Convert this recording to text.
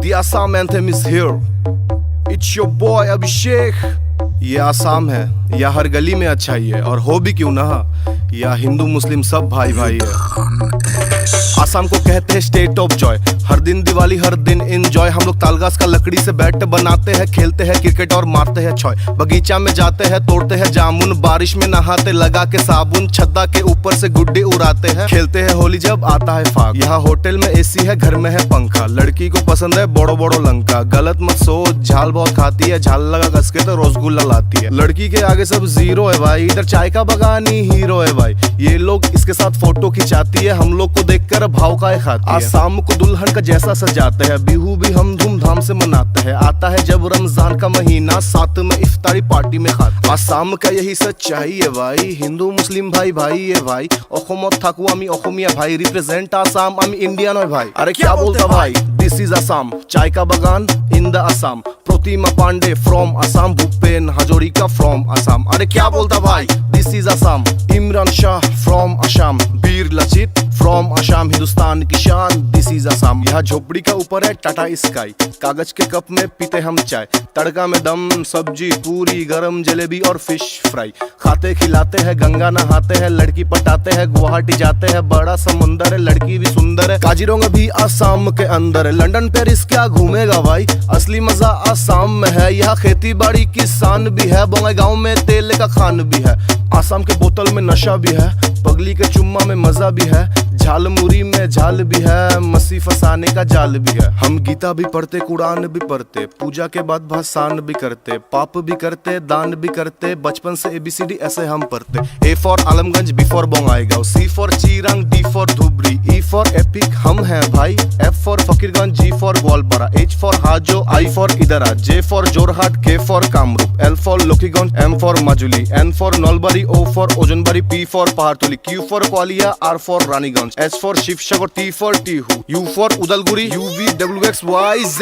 The Assam anthem is here. It's your boy Abhishek. ये आसाम है या हर गली में अच्छा ही है, और हो भी क्यों ना, या हिंदू मुस्लिम सब भाई भाई है। आसाम को कहते हैं स्टेट ऑफ जॉय, हर दिन दिवाली हर दिन इंजॉय। हम लोग तालगाछ का लकड़ी से बैट बनाते हैं, खेलते हैं क्रिकेट और मारते हैं छॉय। बगीचा में जाते हैं, तोड़ते हैं जामुन, बारिश में नहाते लगा के साबुन। छत्ता के ऊपर से गुड्डे उड़ाते हैं, खेलते हैं होली जब आता है फाग। यहाँ होटल में एसी है, घर में है पंखा, लड़की को पसंद है बड़ो बड़ो लंका। गलत मत सोच, झाल बहुत खाती है, झाल लगा कस के तो रसगुल्ला लाती है। लड़की के आगे सब जीरो है भाई, इधर चाय का बगानी हीरो है भाई। ये लोग इसके साथ फोटो खिंचाती है, हम लोग को देखकर भाव का खाती है। आसाम को दुल्हन का जैसा सजाते हैं, बिहू भी हम धूमधाम से मनाते हैं। आता है जब रमजान का महीना, साथ में इफ्तारी पार्टी में खाते। आसाम का यही सच्चाई है भाई, हिंदू मुस्लिम भाई भाई है भाई। অসমত থাকো আমি অসমীয়া ভাই, রিপ্রেজেন্ট আসাম, আমি ইন্ডিয়ান হয় ভাই। আরে क्या बोलता भाई, दिस इज आसाम, चाय का बगान in the Assam. Pratima Pandey from Assam, Bhupen Hazarika from Assam. अरे क्या बोलता भाई, this is Assam, Imran Shah from Assam, Veer Lachit from Assam, Hindustan की शान दिस इज आसाम। यहाँ झोपड़ी का ऊपर है टाटा स्काई, कागज के कप में पीते हम चाय। तड़का में दम सब्जी पूरी गरम जलेबी और फिश फ्राई। खाते खिलाते हैं, गंगा नहाते हैं, लड़की पटाते हैं, गुवाहाटी जाते हैं, बड़ा समुंदर है, लड़की भी सुंदर है। काजीरंगा भी आसाम के अंदर है, लंदन पेरिस क्या घूमेगा भाई, असली मजा आसाम में है। यहाँ खेती बाड़ी किसान भी है, बोंगाईगांव में तेल का खान भी है। आसाम के बोतल में नशा भी है, पगली के चुम्मा में मजा भी है। झालमुरी में झाल भी है, मसी फसाने का जाल भी है। हम गीता भी पढ़ते, कुरान भी पढ़ते, पूजा के बाद भाषण भी करते, पाप भी करते, दान भी करते। बचपन से ABCD ऐसे हम पढ़ते। A for Alamganj, B for Bongaigaon, C for Chirang, D for Dhubri, E for epic हम हैं भाई, F for Fakiraganj, G for Goalpara, H for Hajo, I for Idra, J for Jorhat, K for Kamrup, L for Lokiganj, M for Majuli, N for Nalbari, O for Ojanbari, P for Pahartali, Q for Gwalior, R for Raniganj, S for Sivasagar, T for Tihu, U for Udalguri, UVWXYZ।